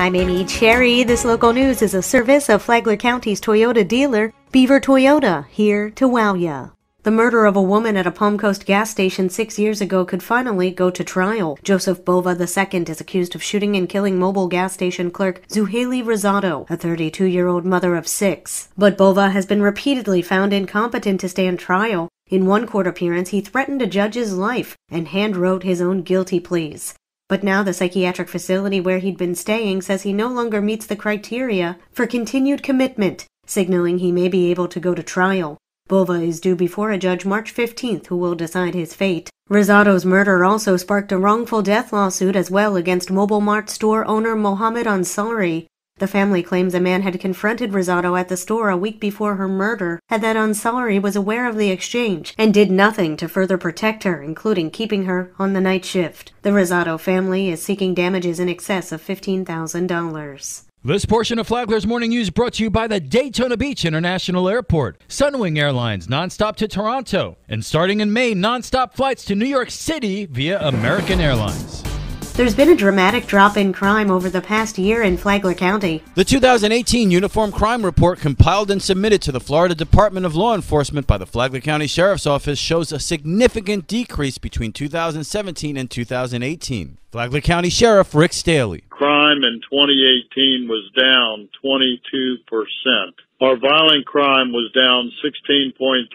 I'm Amy Cherry. This local news is a service of Flagler County's Toyota dealer, Beaver Toyota, here to wow ya. The murder of a woman at a Palm Coast gas station 6 years ago could finally go to trial. Joseph Bova II is accused of shooting and killing mobile gas station clerk Zuhaili Rosado, a 32-year-old mother of 6. But Bova has been repeatedly found incompetent to stand trial. In one court appearance, he threatened a judge's life and handwrote his own guilty pleas. But now the psychiatric facility where he'd been staying says he no longer meets the criteria for continued commitment, signaling he may be able to go to trial. Bova is due before a judge March 15th who will decide his fate. Rosado's murder also sparked a wrongful death lawsuit as well against Mobile Mart store owner Mohammed Ansari. The family claims a man had confronted Rosado at the store a week before her murder, and that Ansari was aware of the exchange and did nothing to further protect her, including keeping her on the night shift. The Rosado family is seeking damages in excess of $15,000. This portion of Flagler's Morning News brought to you by the Daytona Beach International Airport, Sunwing Airlines nonstop to Toronto, and starting in May, nonstop flights to New York City via American Airlines. There's been a dramatic drop in crime over the past year in Flagler County. The 2018 Uniform Crime Report compiled and submitted to the Florida Department of Law Enforcement by the Flagler County Sheriff's Office shows a significant decrease between 2017 and 2018. Flagler County Sheriff Rick Staley. Crime in 2018 was down 22%. Our violent crime was down 16.3%,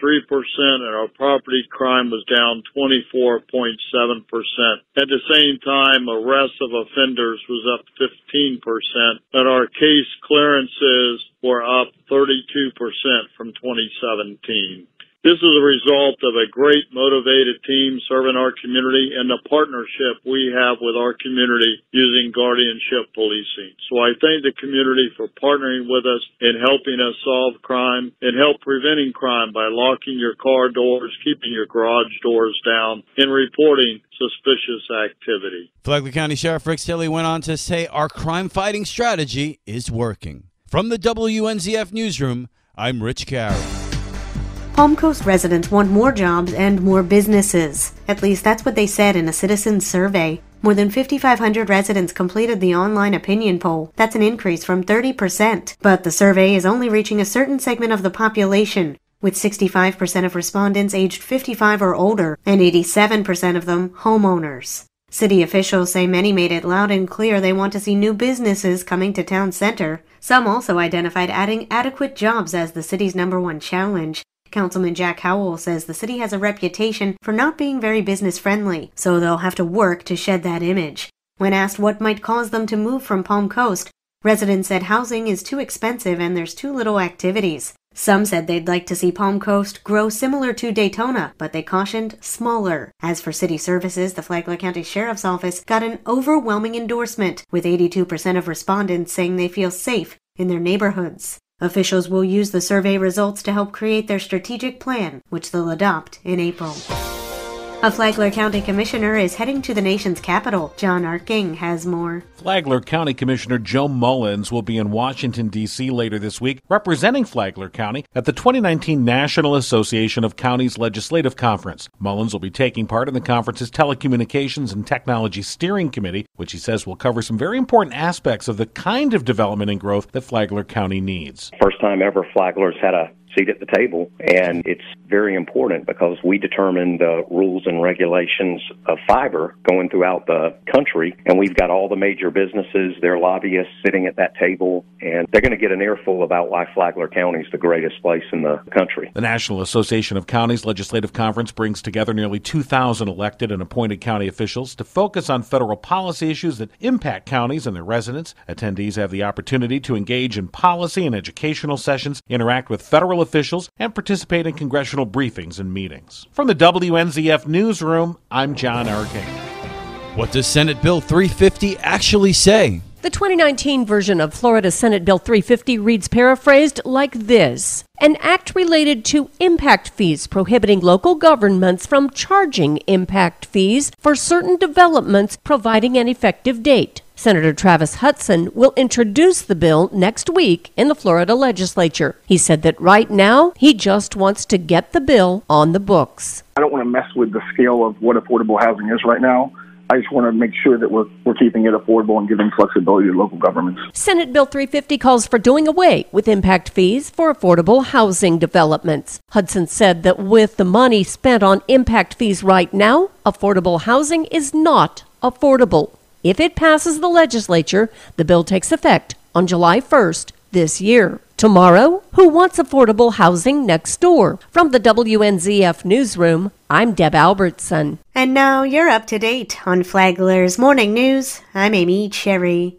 and our property crime was down 24.7%. At the same time, arrests of offenders was up 15%, and our case clearances were up 32% from 2017. This is a result of a great motivated team serving our community and the partnership we have with our community using guardianship policing. So I thank the community for partnering with us in helping us solve crime and help preventing crime by locking your car doors, keeping your garage doors down, and reporting suspicious activity. Flagler County Sheriff Rick Staley went on to say our crime-fighting strategy is working. From the WNZF Newsroom, I'm Rich Carey. Palm Coast residents want more jobs and more businesses. At least that's what they said in a citizens survey. More than 5,500 residents completed the online opinion poll. That's an increase from 30%. But the survey is only reaching a certain segment of the population, with 65% of respondents aged 55 or older, and 87% of them homeowners. City officials say many made it loud and clear they want to see new businesses coming to town center. Some also identified adding adequate jobs as the city's #1 challenge. Councilman Jack Howell says the city has a reputation for not being very business-friendly, so they'll have to work to shed that image. When asked what might cause them to move from Palm Coast, residents said housing is too expensive and there's too little activities. Some said they'd like to see Palm Coast grow similar to Daytona, but they cautioned smaller. As for city services, the Flagler County Sheriff's Office got an overwhelming endorsement, with 82% of respondents saying they feel safe in their neighborhoods. Officials will use the survey results to help create their strategic plan, which they'll adopt in April. A Flagler County Commissioner is heading to the nation's capital. John Arking has more. Flagler County Commissioner Joe Mullins will be in Washington, D.C. later this week, representing Flagler County at the 2019 National Association of Counties Legislative Conference. Mullins will be taking part in the conference's Telecommunications and Technology Steering Committee, which he says will cover some very important aspects of the kind of development and growth that Flagler County needs. First time ever Flagler's had a seat at the table, and it's very important because we determine the rules and regulations of fiber going throughout the country, and we've got all the major businesses, their lobbyists sitting at that table, and they're going to get an earful about why Flagler County is the greatest place in the country. The National Association of Counties Legislative Conference brings together nearly 2,000 elected and appointed county officials to focus on federal policy issues that impact counties and their residents. Attendees have the opportunity to engage in policy and educational sessions, interact with federal officials, and participate in congressional briefings and meetings. From the WNZF Newsroom, I'm John Arking. What does Senate Bill 350 actually say? The 2019 version of Florida Senate Bill 350 reads paraphrased like this: an act related to impact fees prohibiting local governments from charging impact fees for certain developments, providing an effective date. Senator Travis Hudson will introduce the bill next week in the Florida legislature. He said that right now, he just wants to get the bill on the books. I don't want to mess with the scale of what affordable housing is right now. I just want to make sure that we're keeping it affordable and giving flexibility to local governments. Senate Bill 350 calls for doing away with impact fees for affordable housing developments. Hudson said that with the money spent on impact fees right now, affordable housing is not affordable. If it passes the legislature, the bill takes effect on July 1st this year. Tomorrow, who wants affordable housing next door? From the WNZF Newsroom, I'm Deb Albertson. And now you're up to date on Flagler's Morning News. I'm Amy Cherry.